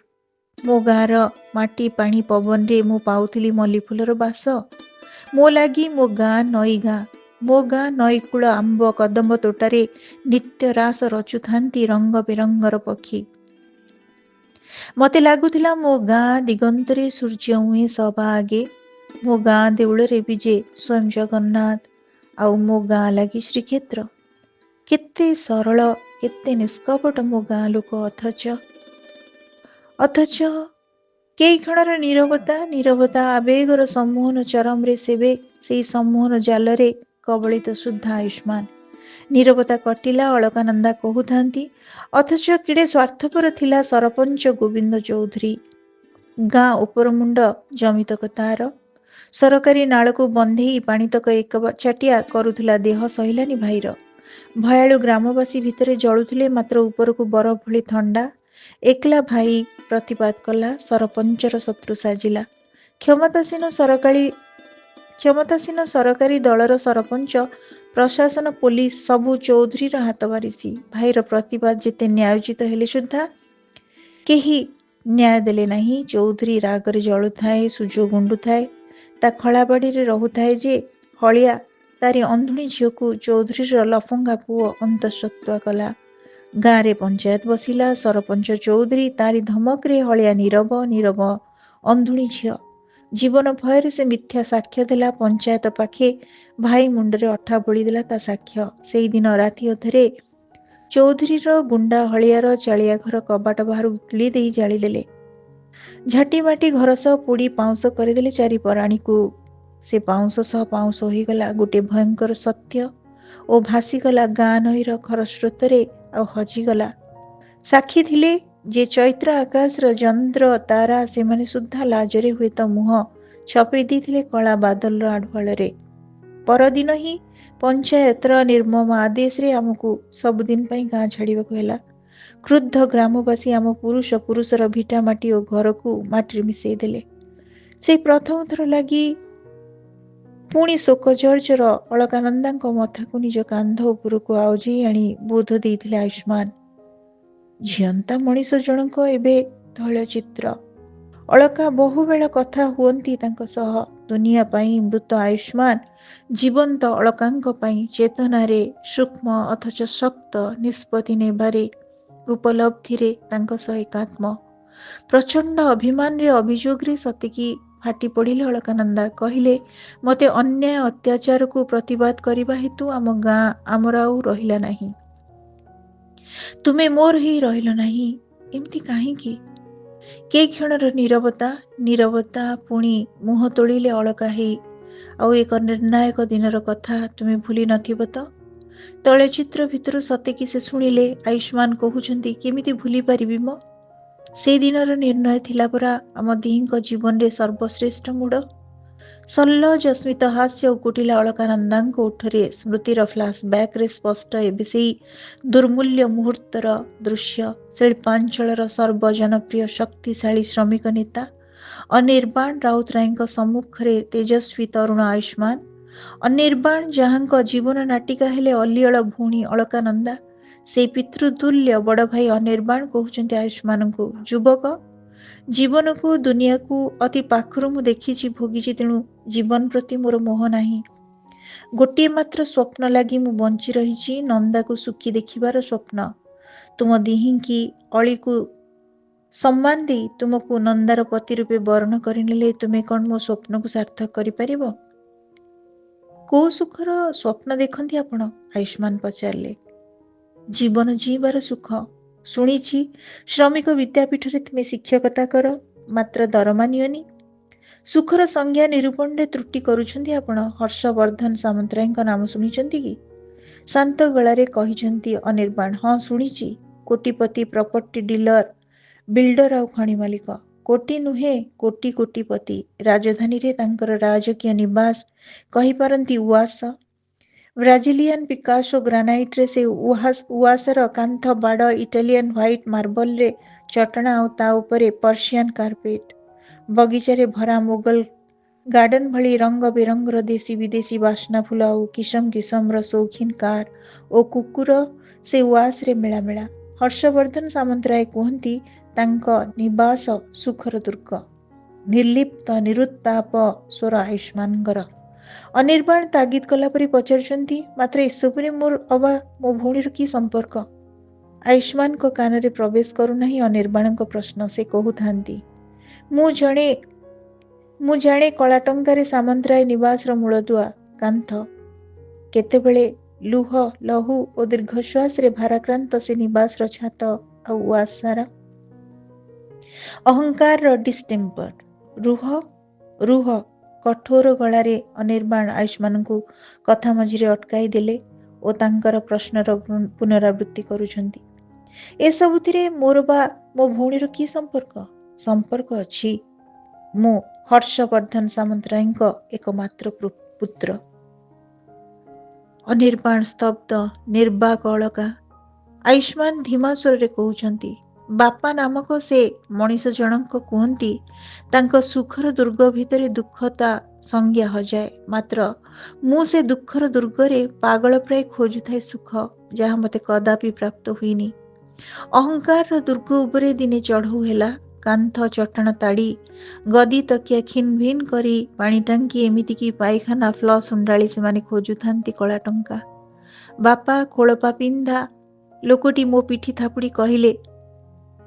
ମୋ ଗାଁର ମାଟି ପାଣି ପବନରେ ମୁଁ ପାଉଥିଲି ମଲ୍ଲୀ ଫୁଲର ବାସ। ମୋ ଲାଗି ମୋ ଗାଁ ନଈ ଗାଁ। ମୋ ଗାଁ ନଈକୂଳ ଆମ୍ବ କଦମ୍ବ ତୋଟାରେ ନିତ୍ୟ ରାସ ରଚୁଥାନ୍ତି ରଙ୍ଗ ବେରଙ୍ଗର ପକ୍ଷୀ। ମତେ ଲାଗୁଥିଲା ମୋ ଗାଁ ଦିଗନ୍ତରେ ସୂର୍ଯ୍ୟ ଉଇଁ ସବା ଆଗେ। ମୋ ଗାଁ ଦେଉଳରେ ବିଜେ ସ୍ୱୟଂ ଜଗନ୍ନାଥ, ଆଉ ମୋ ଗାଁ ଲାଗି ଶ୍ରୀକ୍ଷେତ୍ର। କେତେ ସରଳ, କେତେ ନିଷ୍କପଟ ମୋ ଗାଁ ଲୋକ, ଅଥଚ କେଇ କ୍ଷଣର ନୀରବତା ଆବେଗର ସମ୍ମୋହନ ଚରମରେ ସେବେ ସେଇ ସମ୍ମୋହନ ଜାଲରେ କବଳିତ ସୁଦ୍ଧା ଆୟୁଷ୍ମାନ। ନୀରବତା କଟିଲା, ଅଳକାନନ୍ଦା କହୁଥାନ୍ତି, ଅଥଚ କିଡ଼େ ସ୍ୱାର୍ଥପର ଥିଲା ସରପଞ୍ଚ ଗୋବିନ୍ଦ ଚୌଧୁରୀ। ଗାଁ ଉପରମୁଣ୍ଡ ଜମିତକ ତାର। ସରକାରୀ ନାଳକୁ ବନ୍ଧେଇ ପାଣିତକ ଏକଚାଟିଆ କରୁଥିଲା ଦେହ ସହିଲାନି ଭାଇର। ଭୟାଳୁ ଗ୍ରାମବାସୀ ଭିତରେ ଜଳୁଥିଲେ ମାତ୍ର ଉପରକୁ ବରଫ ଭଳି ଥଣ୍ଡା। ଏକଲା ଭାଇ ପ୍ରତିବାଦ କଲା, ସରପଞ୍ଚର ଶତ୍ରୁ ସାଜିଲା। କ୍ଷମତାସୀନ ସରକାରୀ ଦଳର ସରପଞ୍ଚ, ପ୍ରଶାସନ, ପୋଲିସ ସବୁ ଚୌଧୁରୀର ହାତ ବାରିସି। ଭାଇର ପ୍ରତିବାଦ ଯେତେ ନ୍ୟାୟୋଚିତ ହେଲେ ସୁଦ୍ଧା କେହି ନ୍ୟାୟ ଦେଲେ ନାହିଁ। ଚୌଧୁରୀ ରାଗରେ ଜଳୁଥାଏ, ସୁଯୋଗ ଗୁଣ୍ଡୁଥାଏ। ତା ଖଳାବାଡ଼ିରେ ରହୁଥାଏ ଯେ ହଳିଆ, ତାରି ଅନ୍ଧୁଣୀ ଝିଅକୁ ଚୌଧୁରୀର ଲଫଙ୍ଗା ପୁଅ ଅନ୍ତଃସତ୍ତ୍ୱା କଲା। ଗାଁରେ ପଞ୍ଚାୟତ ବସିଲା। ସରପଞ୍ଚ ଚୌଧୁରୀ, ତାରି ଧମକରେ ହଳିଆ ନୀରବ ଅନ୍ଧୁଣୀ ଝିଅ। ଜୀବନ ଭୟରେ ସେ ମିଥ୍ୟା ସାକ୍ଷ୍ୟ ଦେଲା ପଞ୍ଚାୟତ ପାଖେ। ଭାଇ ମୁଣ୍ଡରେ ଅଠା ବୋଳିଦେଲା ତା ସାକ୍ଷ୍ୟ। ସେଇଦିନ ରାତି ଅଧରେ ଚୌଧୁରୀର ଗୁଣ୍ଡା ହଳିଆର ଚାଳିଆ ଘର କବାଟ ବାହାରକୁ କିଳି ଦେଇ ଜାଳିଦେଲେ। ଝାଟିମାଟି ଘର ସହ ପୋଡ଼ି ପାଉଁଶ କରିଦେଲେ ଚାରି ପରାଣୀକୁ। ସେ ପାଉଁଶ ସହ ପାଉଁଶ ହୋଇଗଲା ଗୋଟିଏ ଭୟଙ୍କର ସତ୍ୟ ଓ ଭାସିଗଲା ଗାଁ ନଈର ଖରସ୍ରୋତରେ ଆଉ ହଜିଗଲା। ସାକ୍ଷୀ ଥିଲେ ଯେ ଚୈତ୍ର ଆକାଶର ଚନ୍ଦ୍ର ତାରା, ସେମାନେ ସୁଦ୍ଧା ଲାଜରେ ହୁଏତ ମୁହଁ ଛପେଇ ଦେଇଥିଲେ କଳା ବାଦଲର ଆଢୁଆଳରେ। ପରଦିନ ହିଁ ପଞ୍ଚାୟତର ନିର୍ମମ ଆଦେଶରେ ଆମକୁ ସବୁଦିନ ପାଇଁ ଗାଁ ଛାଡ଼ିବାକୁ ହେଲା। କ୍ରୁଦ୍ଧ ଗ୍ରାମବାସୀ ଆମ ପୁରୁଷର ଭିଟାମାଟି ଓ ଘରକୁ ମାଟିରେ ମିଶେଇ ଦେଲେ। ସେଇ ପ୍ରଥମ ଥର ଲାଗି ପୁଣି ଶୋକ ଜର୍ଜର ଅଳକାନନ୍ଦାଙ୍କ ମଥାକୁ ନିଜ କାନ୍ଧ ଉପରକୁ ଆଉଜେଇ ଆଣି ବୋଧ ଦେଇଥିଲେ ଆୟୁଷ୍ମାନ। ଝିଅନ୍ତା ମଣିଷ ଜଣକ ଏବେ ତୈଳଚିତ୍ର। ଅଳକା ବହୁବେଳ କଥା ହୁଅନ୍ତି ତାଙ୍କ ସହ। ଦୁନିଆ ପାଇଁ ମୃତ ଆୟୁଷ୍ମାନ ଜୀବନ୍ତ ଅଳକାଙ୍କ ପାଇଁ ଚେତନାରେ ସୂକ୍ଷ୍ମ ଅଥଚ ଶକ୍ତ ନିଷ୍ପତ୍ତି ନେବାରେ ଉପଲବ୍ଧିରେ ତାଙ୍କ ସହ ଏକାତ୍ମ। ପ୍ରଚଣ୍ଡ ଅଭିମାନରେ ଅଭିଯୋଗରେ ସତେକି ଫାଟି ପଡ଼ିଲେ ଅଳକାନନ୍ଦା। କହିଲେ, ମୋତେ ଅନ୍ୟାୟ ଅତ୍ୟାଚାରକୁ ପ୍ରତିବାଦ କରିବା ହେତୁ ଆମ ଗାଁ ଆମର ଆଉ ରହିଲା ନାହିଁ। ତୁମେ ମୋର ହେଇ ରହିଲ ନାହିଁ। ଏମିତି କାହିଁକି? କେଇ କ୍ଷଣର ନୀରବତା ପୁଣି ମୁହଁ ତୋଳିଲେ ଅଳକା ହେଇ। ଆଉ ଏକ ନିର୍ଣ୍ଣାୟକ ଦିନର କଥା ତୁମେ ଭୁଲି ନଥିବ ତ? ତୈଳଚିତ୍ର ଭିତରୁ ସତେକି ସେ ଶୁଣିଲେ ଆୟୁଷ୍ମାନ କହୁଛନ୍ତି, କେମିତି ଭୁଲି ପାରିବି ମ? ସେଇ ଦିନର ନିର୍ଣ୍ଣୟ ଥିଲା ପରା ଆମ ଦିହିଙ୍କ ଜୀବନରେ ସର୍ବଶ୍ରେଷ୍ଠ ମୋଡ଼। ସଲ୍ଲଜ ସ୍ମିତ ହାସ୍ୟ ଉକୁଟିଲା ଅଳକାନନ୍ଦାଙ୍କ ଓଠରେ। ସ୍ମୃତିର ଫ୍ଲାସବ୍ୟାକ୍ରେ ସ୍ପଷ୍ଟ ଏବେ ସେଇ ଦୁର୍ମୂଲ୍ୟ ମୁହୂର୍ତ୍ତର ଦୃଶ୍ୟ। ଶିଳ୍ପାଞ୍ଚଳର ସର୍ବଜନପ୍ରିୟ ଶକ୍ତିଶାଳୀ ଶ୍ରମିକ ନେତା ଅନିର୍ବାଣ ରାଉତରାୟଙ୍କ ସମ୍ମୁଖରେ ତେଜସ୍ୱୀ ତରୁଣ ଆୟୁଷ୍ମାନ। ଅନିର୍ବାଣ ଯାହାଙ୍କ ଜୀବନ ନାଟିକା ହେଲେ ଅଲିଅଳ ଭଉଣୀ ଅଳକାନନ୍ଦା। ସେଇ ପିତୃତୁଲ୍ୟ ବଡ଼ ଭାଇ ଅନିର୍ବାଣ କହୁଛନ୍ତି ଆୟୁଷ୍ମାନଙ୍କୁ, ଯୁବକ, ଜୀବନକୁ ଦୁନିଆକୁ ଅତି ପାଖରୁ ମୁଁ ଦେଖିଛି, ଭୋଗିଛି, ତେଣୁ ଜୀବନ ପ୍ରତି ମୋର ମୋହ ନାହିଁ। ଗୋଟିଏ ମାତ୍ର ସ୍ୱପ୍ନ ଲାଗି ମୁଁ ବଞ୍ଚି ରହିଛି, ନନ୍ଦାକୁ ସୁଖୀ ଦେଖିବାର ସ୍ୱପ୍ନ। ତୁମ ଦିହିଙ୍କି ଅଳିକୁ ସମ୍ମାନ ଦେଇ ତୁମକୁ ନନ୍ଦାର ପତି ରୂପେ ବରଣ କରିନେଲେ ତୁମେ କ'ଣ ମୋ ସ୍ୱପ୍ନକୁ ସାର୍ଥକ କରିପାରିବ? କୋଉ ସୁଖର ସ୍ୱପ୍ନ ଦେଖନ୍ତି ଆପଣ? ଆୟୁଷ୍ମାନ ପଚାରିଲେ। ଜୀବନ ଜୀଇବାର ସୁଖ। ଶୁଣିଛି ଶ୍ରମିକ ବିଦ୍ୟାପୀଠରେ ତୁମେ ଶିକ୍ଷକତା କର, ମାତ୍ର ଦରମା ନିଅନି। ସୁଖର ସଂଜ୍ଞା ନିରୂପଣରେ ତ୍ରୁଟି କରୁଛନ୍ତି ଆପଣ। ହର୍ଷବର୍ଦ୍ଧନ ସାମନ୍ତରାୟଙ୍କ ନାମ ଶୁଣିଛନ୍ତି କି? ଶାନ୍ତ ଗଳାରେ କହିଛନ୍ତି ଅନିର୍ବାଣ। ହଁ, ଶୁଣିଛି। କୋଟିପତି, ପ୍ରପର୍ଟି ଡିଲର, ବିଲ୍ଡର ଆଉ ଖଣି ମାଲିକ। କୋଟି ନୁହେଁ, କୋଟି କୋଟିପତି। ରାଜଧାନୀରେ ତାଙ୍କର ରାଜକୀୟ ନିବାସ, କହିପାରନ୍ତି ଉଆସ। ବ୍ରାଜିଲିଆନ ପିକାସୋ ଗ୍ରାନାଇଟ୍ରେ ସେ ଉଆସର କାନ୍ଥ ବାଡ଼ ଇଟାଲିଆନ ହ୍ୱାଇଟ୍ ମାର୍ବଲରେ ଚଟାଣ ଆଉ ତା ଉପରେ ପର୍ସିଆନ କାର୍ପେଟ। ବଗିଚାରେ ଭରା ମୋଗଲ ଗାର୍ଡନ ଭଳି ରଙ୍ଗ ବେରଙ୍ଗର ଦେଶୀ ବିଦେଶୀ ବାସ୍ନା ଫୁଲ ଆଉ କିସମ କିସମର ସୌଖିନ କାର ଓ କୁକୁର ସେ ଉଆସରେ ମେଳାମେଳା। ହର୍ଷବର୍ଦ୍ଧନ ସାମନ୍ତରାୟ କୁହନ୍ତି ତାଙ୍କ ନିବାସ ସୁଖର ଦୁର୍ଗ। ନିର୍ଲିପ୍ତ ନିରୁତ୍ତାପ ସ୍ୱର ଆୟୁଷ୍ମାନଙ୍କର। ଅନିର୍ବାଣ ତାଗିଦ କଲା ପରି ପଚାରୁଛନ୍ତି, ମାତ୍ର ଏସବୁରେ ମୋର ଅବା ମୋ ଭଉଣୀର କି ସମ୍ପର୍କ? ଆୟୁଷ୍ମାନଙ୍କ କାନରେ ପ୍ରବେଶ କରୁନାହିଁ ଅନିର୍ବାଣଙ୍କ ପ୍ରଶ୍ନ। ସେ କହୁଥାନ୍ତି, ମୁଁ ଜାଣେ କଳା ଟଙ୍କାରେ ସାମନ୍ତରାୟ ନିବାସର ମୂଳଦୁଆ କାନ୍ଥ। କେତେବେଳେ ଲୁହ, ଲହୁ ଓ ଦୀର୍ଘଶ୍ୱାସରେ ଭାରାକ୍ରାନ୍ତ ସେ ନିବାସର ଛାତ ଆଉ ଉଆସ ସାରା। ଅହଙ୍କାରର ଡିଷ୍ଟେମ୍ପର। ରୁହ। କଠୋର ଗଳାରେ ଅନିର୍ବାଣ ଆୟୁଷ୍ମାନଙ୍କୁ କଥା ମଝିରେ ଅଟକାଇ ଦେଲେ ଓ ତାଙ୍କର ପ୍ରଶ୍ନର ପୁନରାବୃତ୍ତି କରୁଛନ୍ତି। ଏସବୁଥିରେ ମୋର ବା ମୋ ଭଉଣୀର କି ସମ୍ପର୍କ? ସମ୍ପର୍କ ଅଛି। ମୁଁ ହର୍ଷବର୍ଦ୍ଧନ ସାମନ୍ତରାୟଙ୍କ ଏକମାତ୍ର ପୁତ୍ର। ଅନିର୍ବାଣ ସ୍ତବ୍ଧ, ନିର୍ବାକ ଅଳକା। ଆୟୁଷ୍ମାନ ଧୀମା ସ୍ୱରରେ କହୁଛନ୍ତି, ବାପା ନାମକ ସେ ମଣିଷ ଜଣଙ୍କ କୁହନ୍ତି ତାଙ୍କ ସୁଖର ଦୁର୍ଗ ଭିତରେ ଦୁଃଖ ତା ସଂଜ୍ଞା ହଜାଏ। ମାତ୍ର ମୁଁ ସେ ଦୁଃଖର ଦୁର୍ଗରେ ପାଗଳ ପ୍ରାୟ ଖୋଜୁଥାଏ ସୁଖ, ଯାହା ମୋତେ କଦାପି ପ୍ରାପ୍ତ ହୋଇନି। ଅହଙ୍କାରର ଦୁର୍ଗ ଉପରେ ଦିନେ ଚଢ଼ଉ ହେଲା। କାନ୍ଥ ଚଟାଣ ତାଡ଼ି, ଗଦି ତକିଆ ଖିନ ଭିନ କରି, ପାଣି ଟାଙ୍କି, ଏମିତିକି ପାଇଖାନା ଫ୍ଲସ୍ ଉଣ୍ଡାଳି ସେମାନେ ଖୋଜୁଥାନ୍ତି କଳା ଟଙ୍କା। ବାପା ଖୋଳପା ପିନ୍ଧା ଲୋକଟି ମୋ ପିଠି ଥାପୁଡ଼ି କହିଲେ,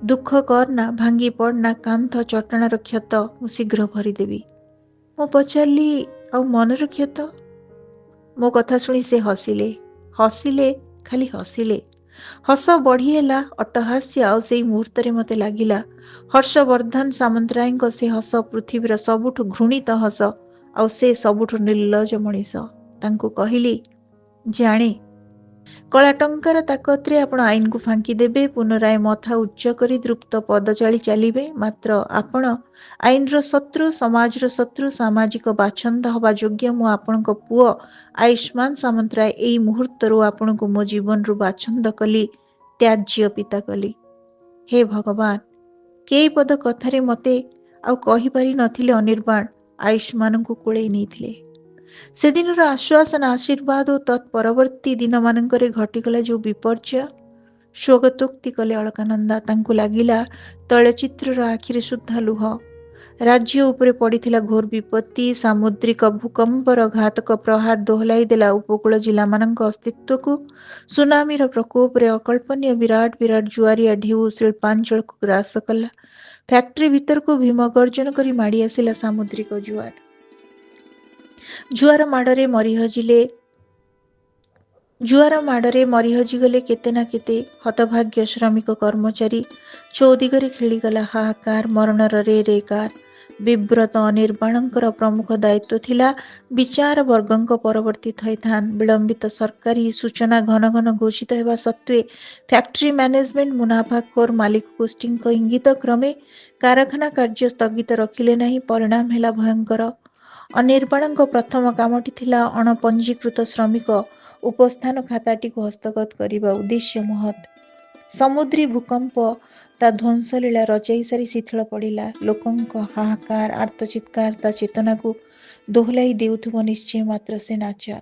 ଦୁଃଖ କରନା, ଭାଙ୍ଗି ପଡ଼ନା, କାନ୍ଥ ଚଟାଣର କ୍ଷତ ମୁଁ ଶୀଘ୍ର ଭରିଦେବି। ମୁଁ ପଚାରିଲି, ଆଉ ମନର କ୍ଷତ? ମୋ କଥା ଶୁଣି ସେ ହସିଲେ, ଖାଲି ହସିଲେ। ହସ ବଢ଼ି ହେଲା ଅଟ୍ଟହାସ୍ୟ। ଆଉ ସେଇ ମୁହୂର୍ତ୍ତରେ ମୋତେ ଲାଗିଲା ହର୍ଷବର୍ଦ୍ଧନ ସାମନ୍ତରାୟଙ୍କ ସେ ହସ ପୃଥିବୀର ସବୁଠୁ ଘୃଣିତ ହସ, ଆଉ ସେ ସବୁଠୁ ନିର୍ଲଜ ମଣିଷ। ତାଙ୍କୁ କହିଲି, ଜାଣେ, କଳା ଟଙ୍କାର ତାକତରେ ଆପଣ ଆଇନକୁ ଫାଙ୍କି ଦେବେ, ପୁନରାୟ ମଥା ଉଚ୍ଚ କରି ଦ୍ରୁପ୍ତ ପଦ ଚାଳି ଚାଲିବେ। ମାତ୍ର ଆପଣ ଆଇନର ଶତ୍ରୁ, ସମାଜର ଶତ୍ରୁ, ସାମାଜିକ ବାଛନ୍ଦ ହେବା ଯୋଗ୍ୟ ମୁଁ ଆପଣଙ୍କ ପୁଅ ଆୟୁଷ୍ମାନ ସାମନ୍ତରାୟ ଏଇ ମୁହୂର୍ତ୍ତରୁ ଆପଣଙ୍କୁ ମୋ ଜୀବନରୁ ବାଛନ୍ଦ କଲି, ତ୍ୟାଜ୍ୟ ପିତା କଲି। ହେ ଭଗବାନ! କେଇ ପଦ କଥାରେ ମୋତେ ଆଉ କହିପାରି ନଥିଲେ ଅନିର୍ବାଣ ଆୟୁଷ୍ମାନଙ୍କୁ କୋଳେଇ ନେଇଥିଲେ। ସେଦିନର ଆଶ୍ୱାସନା, ଆଶୀର୍ବାଦ ଓ ତତ୍ ପରବର୍ତ୍ତୀ ଦିନମାନଙ୍କରେ ଘଟିଗଲା ଯେଉଁ ବିପର୍ଯ୍ୟୟ, ସ୍ୱଗତୋକ୍ତି କଲେ ଅଳକାନନ୍ଦା। ତାଙ୍କୁ ଲାଗିଲା ତୈଳଚିତ୍ରର ଆଖିରେ ସୁଦ୍ଧା ଲୁହ। राज्य उपरे पड़िथिला घोर विपत्ति, सामुद्रिक भूकंपर घातक प्रहार दोहलाई देला उपकूल जिलामानंक अस्तित्वକୁ। सुनामीर प्रकोपरे अकल्पनीय विराट विराट जुआरिया ढेउ शिल्पांचलକୁ ग्रास कला। फैक्ट्री भितरକୁ भीम गर्जन करी माड़ी आसिला सामुद्रिक जुआर। जुआर माड़रे मरी हजिगले केते ना केते हतभाग्य श्रमिक कर्मचारी। चौदिगरे खेलीगला हाहाकार, मरणर रे कार। विव्रत अनिर्बाणंकर प्रमुख दायित्व थिला विचार वर्गंक परवर्ती थैथान। विलंबित सरकारी सूचना घन घन घोषित हेबा सत्वे फैक्ट्री मैनेजमेंट मुनाफाखोर मालिक गोष्ठींक इंगित क्रमे कारखाना कार्य स्थगित रखिले नहीं। परिणाम हेला भयंकर। अनिर्बाणंक प्रथम कामटी थिला अणपंजीकृत श्रमिक उपस्थान खाताटी को हस्तगत करिबा उद्देश्य महत्। समुद्री भूकंप ता ध्वंसलीला रचाई सारी शिथिल पड़िला। लोकंक हाहाकार आर्तचित्कार ता चेतना को दोहलाई देउथुब निश्चय मात्र से नाचार।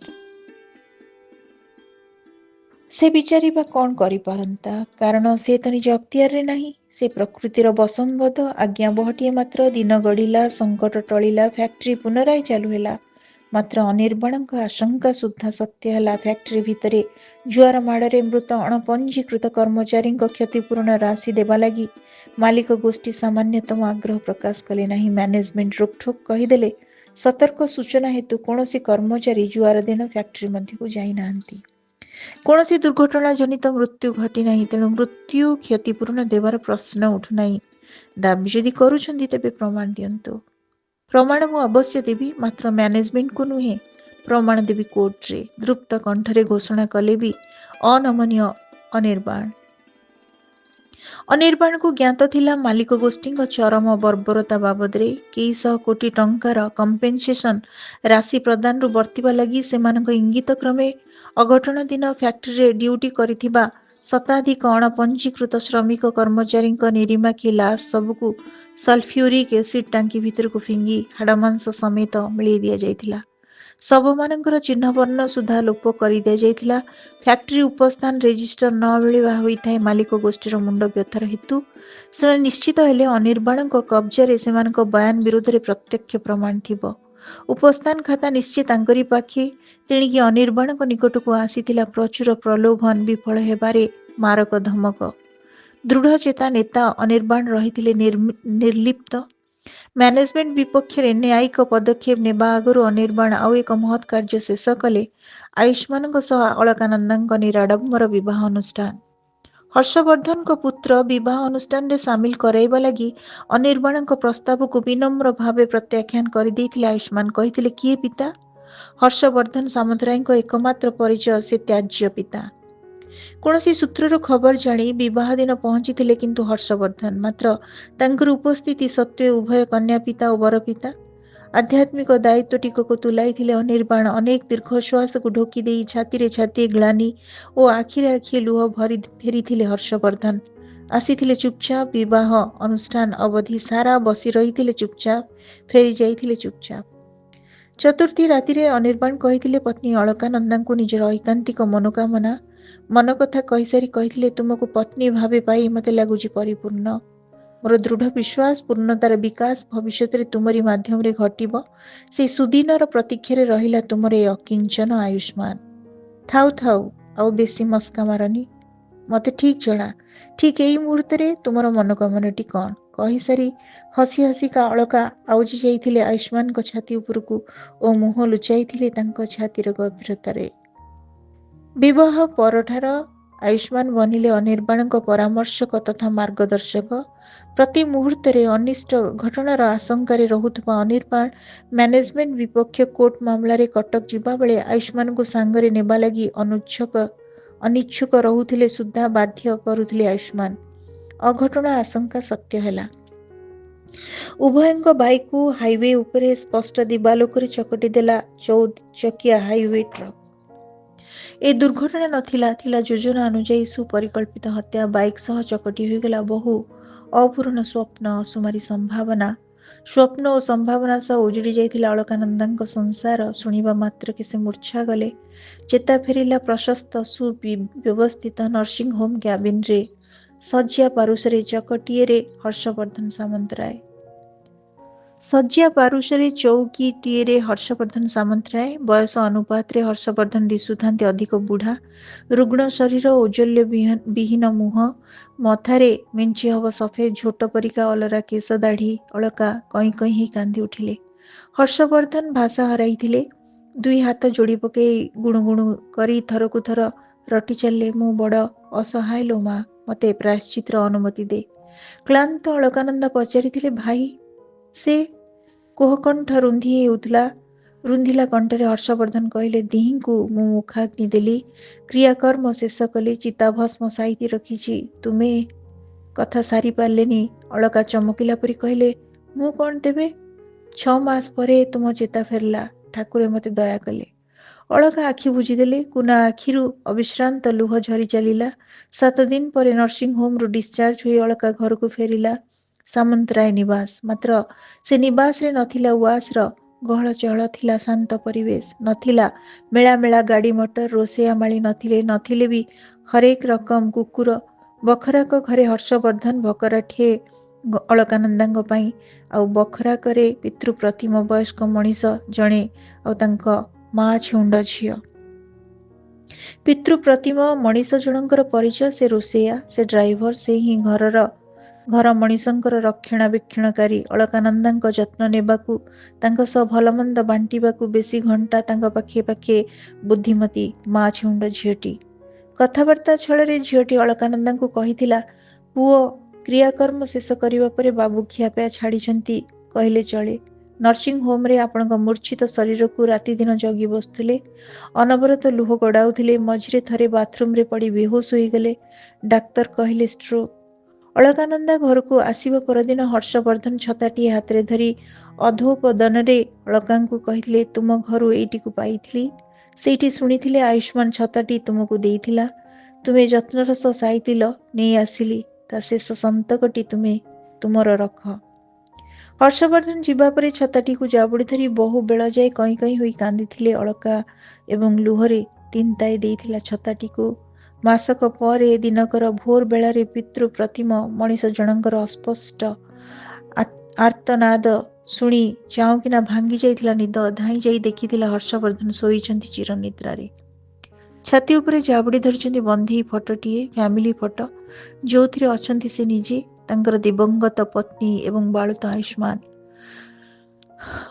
से विचारिबा कौन करि पारंता, कारण से तो निज अख्तियार रे नहीं। से प्रकृतिर बसंबद आज्ञा बहटिए मात्र। दिन गड़िला, संकट टलिला, फैक्ट्री पुनराय चालू हेला। मात्र अनिर्बाणंक आशंका सुद्धा सत्य हेला। फैक्ट्री भितरे जुआर माड़े मृत अणपंजीकृत कर्मचारी क्षतिपूरण राशि देवा लगी मालिक गोष्ठी सामान्यतम आग्रह प्रकाश कले नहीं। मैनेजमेंट रोकठोक कहीदेले सतर्क सूचना हेतु कौन कर्मचारी जुआर दिन फैक्ट्री मध्य को जाई नाहंती। कौन दुर्घटना जनित मृत्यु घटी नहीं, तेणु मृत्यु क्षतिपूरण देवार प्रश्न उठुना। दाबी जदि करुछंती तेबे प्रमाण दियंतु। प्रमाण मु अवश्य देवी, मात्र मैनेजमेंट को नुहे। प्रमाण देवी कोर्ट रे। द्रुप्त कंठरे घोषणा कले भी अनमनीय अनिर्बाण को ज्ञात थिला मालिक गोष्ठी चरम बर्बरता बाबद कई शह कोटी टंकार कंपेनसेशन राशि प्रदान रु बर्तिबा लगी सेमानक इंगित क्रमे अघटन दिन फैक्ट्री ड्यूटी करिथिबा शताधिक अणपंजीकृत श्रमिक कर्मचारी निरीमाखी लाश सबको सल्फ्यूरिक एसिड टांकी भितर को फिंगी हाड़मांस समेत मिली दि जाइथिला। शव मानकर चिन्ह वर्ण सुधा लोप कर दि जाइथिला। फैक्ट्री उपस्थान रेजिस्टर न मिलवा होइथाय मालिक गोष्ठीर मुंड व्यथार हेतु से निश्चित हेले अनिर्बाण कब्जारे सेमानक बयान विरोध में प्रत्यक्ष प्रमाण थिबो। उपस्थान खाता निश्चित तांकरी पाखे। तेणिकी अनिर्बाण निकट को आसीथिला प्रचुर प्रलोभन विफल हेबारे मारक धमक। दृढ़ चेता नेता अनिर्बाण रहिथिले निर्लिप्त। मैनेजमेंट विपक्ष रे न्यायिक पदक्षेप नेबा आगरु अनिर्बाण आउ एक महत् कार्य शेष कले। आयुष्मान सह अलकानंदा निराडंबर विवाह अनुष्ठान। हर्षवर्धन को पुत्र विवाह अनुष्ठान रे सामिल कराइबा लगी अनिर्बाण प्रस्ताव को विनम्र भावे प्रत्याख्यान कर देइथिले आयुष्मान। कहिथिले किए पिता? हर्षवर्धन सामंतराय एकमात्र परिचय से त्याज्य पिता। कौनसी सूत्रर खबर जानी विवाह दिन पहुंची किंतु हर्षवर्धन मात्र तांकर उपस्थिति सत्वे उभय कन्या पिता और वर पिता। आध्यात्मिक दायित्व टिकक तुलाई अनिर्बाण। अनेक दीर्घश्वास को ढोकी दे छाती रे छाती ग्लानी और आखिरे आखिए लुह भरी फेरी हर्षवर्धन। आसी चुपचाप विवाह अनुष्ठान अवधि सारा बसी रही चुपचाप, फेरी जाइथिले चुपचाप। चतुर्थी राति रे अनिर्बाण कहिथिले पत्नी अलकानंदा को निजर ऐकांतिक मनोकामना मन कथा कही सारी कहिथिले तुमको पत्नी भावे पाई मते लागुची परिपूर्ण। मोर दृढ़ विश्वास पूर्णतार विकास भविष्य रे तुमरी माध्यम रे घटिबो। से सुदिनर प्रतीक्षा रहिला तुमर ए अकिंचन आयुष्मान। थाउ थाउ आउ बेसी मस्का मारनी। मते ठीक जना ठीक यही मुहूर्त रे तुमर मनोकामनाटी कौन कही सारी हसी हसी का अलका आउजी जाइथिले आयुष्मान को छाती उपरकू ओ मुह लुचाइथिले तांको छातीर गभीरतारे। विवाह परठार आयुष्मान बनिले अनिर्बाण परामर्शक तथा मार्गदर्शक। प्रति मुहूर्त रे अनिष्ट घटनार आशंकार रहुथबा अनिर्बाण मैनेजमेंट विपक्ष कोर्ट मामला रे कटक जिबा बेले आयुष्मान को सांगरे नेबा लगी अनिच्छुक रहुथिले सुद्धा बाध्य करुथिले आयुष्मान। अघटना आशंका सत्य हेला। उभयंक बाइक को हाईवे उपरे स्पष्ट दिबालोक रे चकटी देला 14 चकिया हाईवे ट्रक। ए दुर्घटना नथिला थिला योजना अनुଯାयी सुपरिकल्पित हत्या। बाइक सह चकटी होइगला बहु अपूर्ण स्वप्न असुमारी संभावना। स्वप्न और संभावना सह उजड़ी जाइथिला अलकानंदा संसार। शुणिबा मात्र के से मूर्छा गले। चेता फेरिला प्रशस्त सुव्यवस्थित नर्सिंग होम क्याबिन रे सज्या पारुषरे चकटिए रे हर्षवर्धन सामंतराय। ଶଯ୍ୟା ପାରୁଷରେ ଚୌକିଟିଏରେ ହର୍ଷବର୍ଦ୍ଧନ ସାମନ୍ତରାୟ। ବୟସ ଅନୁପାତରେ ହର୍ଷବର୍ଦ୍ଧନ ଦିଶୁଥାନ୍ତି ଅଧିକ ବୁଢ଼ା। ରୁଗ୍ଣ ଶରୀର, ଔଜ୍ଜଲ୍ୟ ବିହୀନ ମୁହଁ, ମଥାରେ ମେଞ୍ଚେ ହବ ସଫେଦ ଝୋଟ ପରିକା ଅଲରା କେଶ ଦାଢ଼ି। ଅଳକା କଇଁ କଇଁ ହେଇ କାନ୍ଦି ଉଠିଲେ। ହର୍ଷବର୍ଦ୍ଧନ ଭାଷା ହରାଇଥିଲେ। ଦୁଇ ହାତ ଯୋଡ଼ି ପକାଇ ଗୁଣୁଗୁଣୁ କରି ଥରକୁ ଥର ରଟି ଚାଲିଲେ, ମୁଁ ବଡ଼ ଅସହାୟ ଲୋ ମା, ମୋତେ ପ୍ରାୟଶ୍ଚିତ୍ର ଅନୁମତି ଦେ। କ୍ଳାନ୍ତ ଅଳକାନନ୍ଦା ପଚାରିଥିଲେ, ଭାଇ? ସେ କୋହକଣ୍ଠ ରୁନ୍ଧିଲା କଣ୍ଠରେ ହର୍ଷବର୍ଦ୍ଧନ କହିଲେ, ଦିହିଁଙ୍କୁ ମୁଁ ମୁଖାଗ୍ନି ଦେଲି, କ୍ରିୟାକର୍ମ ଶେଷ କଲି, ଚିତାଭସ୍ମ ସାଇତି ରଖିଛି। ତୁମେ? କଥା ସାରି ପାରିଲେନି ଅଳକା ଚମକିଲା ପରି କହିଲେ, ମୁଁ କ'ଣ ଦେବେ? 6 ମାସ ପରେ ତୁମ ଚେତା ଫେରିଲା। ଠାକୁରେ ମୋତେ ଦୟା କଲେ। ଅଳକା ଆଖି ବୁଜିଦେଲେ। କୁନା ଆଖିରୁ ଅବିଶ୍ରାନ୍ତ ଲୁହ ଝରି ଚାଲିଲା। 7 ଦିନ ପରେ ନର୍ସିଂ ହୋମରୁ ଡିସଚାର୍ଜ ହୋଇ ଅଳକା ଘରକୁ ଫେରିଲା। ସାମନ୍ତରାୟ ନିବାସ। ମାତ୍ର ସେ ନିବାସରେ ନଥିଲା ଉଆସର ଗହଳ ଚହଳ, ଥିଲା ଶାନ୍ତ ପରିବେଶ। ନଥିଲା ମେଳା ଗାଡ଼ି ମଟର, ରୋଷେଇଆ ମାଳି ନଥିଲେ ବି ହରେକ ରକମ କୁକୁର। ବଖରାକ ଘରେ ହର୍ଷବର୍ଦ୍ଧନ, ଭକରାଠିଏ ଅଳକାନନ୍ଦାଙ୍କ ପାଇଁ, ଆଉ ବଖରାକରେ ପିତୃପ୍ରତିମ ବୟସ୍କ ମଣିଷ ଜଣେ, ଆଉ ତାଙ୍କ ମା ଛେଉଣ୍ଡ ଝିଅ। ପିତୃପ୍ରତିମ ମଣିଷ ଜଣଙ୍କର ପରିଚୟ, ସେ ରୋଷେଇଆ, ସେ ଡ୍ରାଇଭର, ସେ ହିଁ ଘର ମଣିଷଙ୍କର ରକ୍ଷଣାବେକ୍ଷଣକାରୀ। ଅଳକାନନ୍ଦାଙ୍କ ଯତ୍ନ ନେବାକୁ, ତାଙ୍କ ସହ ଭଲମନ୍ଦ ବାଣ୍ଟିବାକୁ ବେଶୀ ଘଣ୍ଟା ତାଙ୍କ ପାଖେ ବୁଦ୍ଧିମତୀ ମା ଛେଉଣ୍ଡ ଝିଅଟି। କଥାବାର୍ତ୍ତା ଛଳରେ ଝିଅଟି ଅଳକାନନ୍ଦାଙ୍କୁ କହିଥିଲା, ପୁଅ କ୍ରିୟାକର୍ମ ଶେଷ କରିବା ପରେ ବାବୁ ଖିଆପିଆ ଛାଡ଼ିଛନ୍ତି କହିଲେ ଚଳେ। ନର୍ସିଂ ହୋମରେ ଆପଣଙ୍କ ମୂର୍ଚ୍ଛିତ ଶରୀରକୁ ରାତିଦିନ ଜଗି ବସୁଥିଲେ, ଅନବରତ ଲୁହ ଗଡ଼ାଉଥିଲେ, ମଝିରେ ଥରେ ବାଥରୁମରେ ପଡ଼ି ବେହୋସ ହୋଇଗଲେ। ଡାକ୍ତର କହିଲେ ଷ୍ଟ୍ରୋକ୍। ଅଳକାନନ୍ଦା ଘରକୁ ଆସିବା ପରଦିନ ହର୍ଷବର୍ଦ୍ଧନ ଛତାଟିଏ ହାତରେ ଧରି ଅଧୋପଦନରେ ଅଳକାଙ୍କୁ କହିଥିଲେ, ତୁମ ଘରୁ ଏଇଟିକୁ ପାଇଥିଲି, ସେଇଠି ଶୁଣିଥିଲେ ଆୟୁଷ୍ମାନ ଛତାଟି ତୁମକୁ ଦେଇଥିଲା, ତୁମେ ଯତ୍ନର ସହ ସାଇତିଲ, ନେଇ ଆସିଲି, ତା ଶେଷ ସନ୍ତକଟି ତୁମର ରଖ। ହର୍ଷବର୍ଦ୍ଧନ ଯିବା ପରେ ଛତାଟିକୁ ଜାବୁଡ଼ି ଧରି ବହୁ ବେଳ ଯାଏ କଇଁ କଇଁ ହୋଇ କାନ୍ଦିଥିଲେ ଅଳକା ଏବଂ ଲୁହରେ ତିନ୍ତାଇ ଦେଇଥିଲା ଛତାଟିକୁ। ମାସକ ପରେ ଦିନକର ଭୋର ବେଳାରେ ପିତୃପ୍ରତିମ ମଣିଷ ଜଣଙ୍କର ଅସ୍ପଷ୍ଟ ଆର୍ତ୍ତନାଦ ଶୁଣି ଚାଉଁକିନା ଭାଙ୍ଗି ଯାଇଥିଲା ନିଦ। ଧାଇଁ ଯାଇ ଦେଖିଥିଲା ହର୍ଷବର୍ଦ୍ଧନ ଶୋଇଛନ୍ତି ଚିରନିଦ୍ରାରେ। ଛାତି ଉପରେ ଜାବୁଡ଼ି ଧରିଛନ୍ତି ବନ୍ଧେଇ ଫଟୋଟିଏ, ଫ୍ୟାମିଲି ଫଟୋ, ଯେଉଁଥିରେ ଅଛନ୍ତି ସେ ନିଜେ, ତାଙ୍କର ଦିବଙ୍ଗତ ପତ୍ନୀ ଏବଂ ବାଳୁତ ଆୟୁଷ୍ମାନ।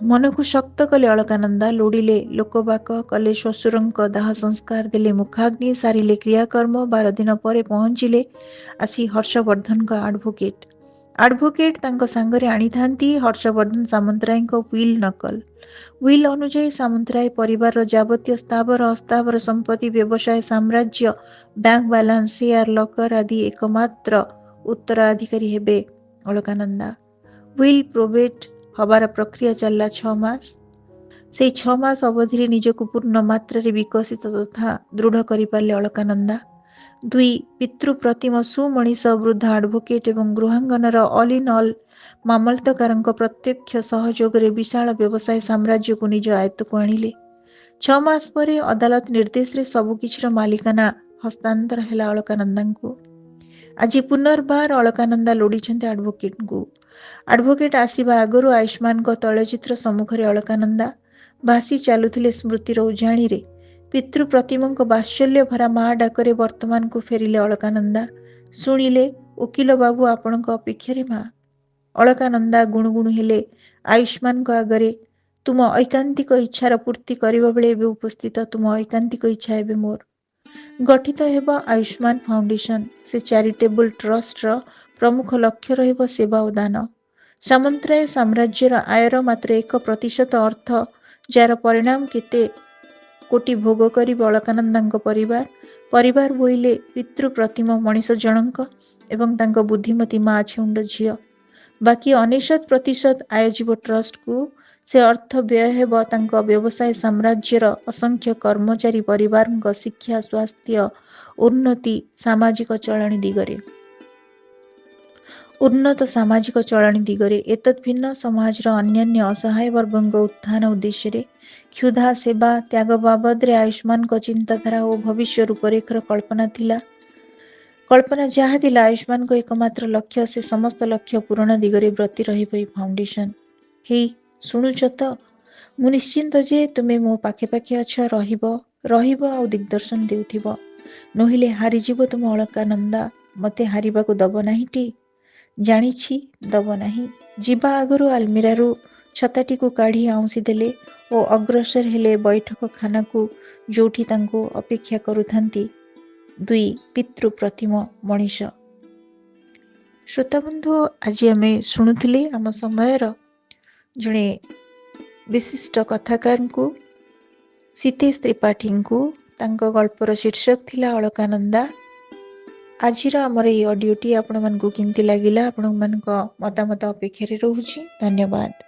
ମନକୁ ଶକ୍ତ କଲେ ଅଳକାନନ୍ଦା। ଲୋଡ଼ିଲେ ଲୋକବାକ, କଲେ ଶ୍ୱଶୁରଙ୍କ ଦାହ ସଂସ୍କାର, ଦେଲେ ମୁଖାଗ୍ନି, ସାରିଲେ କ୍ରିୟାକର୍ମ। 12 ଦିନ ପରେ ପହଞ୍ଚିଲେ ଆସି ହର୍ଷବର୍ଦ୍ଧନଙ୍କ ଆଡଭୋକେଟ ତାଙ୍କ ସାଙ୍ଗରେ ଆଣିଥାନ୍ତି ହର୍ଷବର୍ଦ୍ଧନ ସାମନ୍ତରାୟଙ୍କ ୱିଲ୍ ନକଲ। ୱିଲ୍ ଅନୁଯାୟୀ ସାମନ୍ତରାୟ ପରିବାରର ଯାବତୀୟ ସ୍ଥାବର ଅସ୍ଥାବର ସମ୍ପତ୍ତି, ବ୍ୟବସାୟ, ସାମ୍ରାଜ୍ୟ, ବ୍ୟାଙ୍କ ବାଲାନ୍ସ, ସେୟାର, ଲକର ଆଦି ଏକମାତ୍ର ଉତ୍ତରାଧିକାରୀ ହେବେ ଅଳକାନନ୍ଦା। ୱିଲ୍ ପ୍ରୋବେଟ୍ ହବାର ପ୍ରକ୍ରିୟା ଚାଲିଲା 6 ମାସ। ସେଇ 6 ମାସ ଅବଧିରେ ନିଜକୁ ପୂର୍ଣ୍ଣ ମାତ୍ରାରେ ବିକଶିତ ତଥା ଦୃଢ଼ କରିପାରିଲେ ଅଳକାନନ୍ଦା। 2 ପିତୃପ୍ରତିମ ସୁମଣିଷ, ବୃଦ୍ଧ ଆଡଭୋକେଟ ଏବଂ ଗୃହାଙ୍ଗନର ଅଲ୍ ଇନ୍ ଅଲ୍ ମାମଲତକାରଙ୍କ ପ୍ରତ୍ୟକ୍ଷ ସହଯୋଗରେ ବିଶାଳ ବ୍ୟବସାୟ ସାମ୍ରାଜ୍ୟକୁ ନିଜ ଆୟତ୍ତକୁ ଆଣିଲେ। 6 ମାସ ପରେ ଅଦାଲତ ନିର୍ଦ୍ଦେଶରେ ସବୁକିଛିର ମାଲିକାନା ହସ୍ତାନ୍ତର ହେଲା ଅଳକାନନ୍ଦାଙ୍କୁ। ଆଜି ପୁନର୍ବାର ଅଳକାନନ୍ଦା ଲୋଡ଼ିଛନ୍ତି ଆଡଭୋକେଟଙ୍କୁ। ଆଡଭୋକେଟ ଆସିବା ଆଗରୁ ଆୟୁଷ୍ମାନଙ୍କ ତୈଳଚିତ୍ର ସମ୍ମୁଖରେ ଅଳକାନନ୍ଦା ଭାସି ଚାଲୁଥିଲେ ସ୍ମୃତିର ଉଜାଣିରେ। ପିତୃପ୍ରତିମଙ୍କ ବାତ୍ସଲ୍ୟ ଭରା ମା ଡାକରେ ବର୍ତ୍ତମାନକୁ ଫେରିଲେ ଅଳକାନନ୍ଦା। ଶୁଣିଲେ, ଓକିଲ ବାବୁ ଆପଣଙ୍କ ଅପେକ୍ଷାରେ ମା। ଅଳକାନନ୍ଦା ଗୁଣୁଗୁଣୁ ହେଲେ ଆୟୁଷ୍ମାନଙ୍କ ଆଗରେ, ତୁମ ଐକାନ୍ତିକ ଇଚ୍ଛାର ପୂର୍ତ୍ତି କରିବା ବେଳେ ଏବେ ଉପସ୍ଥିତ ତୁମ ଐକାନ୍ତିକ ଇଚ୍ଛା ଏବେ ମୋର। ଗଠିତ ହେବ ଆୟୁଷ୍ମାନ ଫାଉଣ୍ଡେସନ। ସେ ଚାରିଟେବୁଲ ଟ୍ରଷ୍ଟର ପ୍ରମୁଖ ଲକ୍ଷ୍ୟ ରହିବ ସେବା ଓ ଦାନ। ସାମନ୍ତରାୟ ସାମ୍ରାଜ୍ୟର ଆୟର ମାତ୍ର 1% ଅର୍ଥ, ଯାହାର ପରିଣାମ କେତେ କୋଟି ଭୋଗ କରିବ ଅଳକାନନ୍ଦାଙ୍କ ପରିବାର ବୋଇଲେ ପିତୃପ୍ରତିମ ମଣିଷ ଜଣଙ୍କ ଏବଂ ତାଙ୍କ ବୁଦ୍ଧିମତୀ ମା ଛେଉଣ୍ଡ ଝିଅ। ବାକି 99% ଆୟ ଯିବ ଟ୍ରଷ୍ଟକୁ। ସେ ଅର୍ଥ ବ୍ୟୟ ହେବ ତାଙ୍କ ବ୍ୟବସାୟ ସାମ୍ରାଜ୍ୟର ଅସଂଖ୍ୟ କର୍ମଚାରୀ ପରିବାରଙ୍କ ଶିକ୍ଷା, ସ୍ୱାସ୍ଥ୍ୟ, ଉନ୍ନତ ସାମାଜିକ ଚଳଣି ଦିଗରେ। ଏତଦ୍ ଭିନ୍ନ ସମାଜର ଅନ୍ୟାନ୍ୟ ଅସହାୟ ବର୍ଗଙ୍କ ଉତ୍ଥାନ ଉଦ୍ଦେଶ୍ୟରେ। କ୍ଷୁଧା, ସେବା, ତ୍ୟାଗ ବାବଦରେ ଆୟୁଷ୍ମାନଙ୍କ ଚିନ୍ତାଧାରା ଓ ଭବିଷ୍ୟ ରୂପରେଖର କଳ୍ପନା ଯାହା ଥିଲା, ଆୟୁଷ୍ମାନଙ୍କ ଏକମାତ୍ର ଲକ୍ଷ୍ୟ, ସେ ସମସ୍ତ ଲକ୍ଷ୍ୟ ପୂରଣ ଦିଗରେ ବ୍ରତୀ ରହିବ ଏହି ଫାଉଣ୍ଡେସନ। ହେଇ ଶୁଣୁଛ ତ? ମୁଁ ନିଶ୍ଚିନ୍ତ ଯେ ତୁମେ ମୋ ପାଖେ ପାଖେ ଅଛ, ରହିବ ଆଉ ଦିଗ୍ଦର୍ଶନ ଦେଉଥିବ। ନୋହିଲେ ହାରିଯିବ ତୁମ ଅଳକାନନ୍ଦା। ମୋତେ ହାରିବାକୁ ଦବ ନାହିଁଟି? ଜାଣିଛି ଦବ ନାହିଁ। ଯିବା ଆଗରୁ ଆଲମିରାରୁ ଛତାଟିକୁ କାଢ଼ି ଆଉଁସି ଦେଲେ ଓ ଅଗ୍ରସର ହେଲେ ବୈଠକ ଖାନାକୁ, ଯୋଉଠି ତାଙ୍କୁ ଅପେକ୍ଷା କରୁଥାନ୍ତି ଦୁଇ ପିତୃ ପ୍ରତିମ ମଣିଷ। ଶ୍ରୋତାବନ୍ଧୁ, ଆଜି ଆମେ ଶୁଣୁଥିଲେ ଆମ ସମୟର ଜଣେ ବିଶିଷ୍ଟ କଥାକାରଙ୍କୁ, ସୀତେଶ ତ୍ରିପାଠୀଙ୍କୁ। ତାଙ୍କ ଗଳ୍ପର ଶୀର୍ଷକ ଥିଲା ଅଳକାନନ୍ଦା। ଆଜିର ଆମର ଏଇ ଅଡ଼ିଓଟି ଆପଣମାନଙ୍କୁ କେମିତି ଲାଗିଲା? ଆପଣମାନଙ୍କ ମତାମତ ଅପେକ୍ଷାରେ ରହୁଛି। ଧନ୍ୟବାଦ।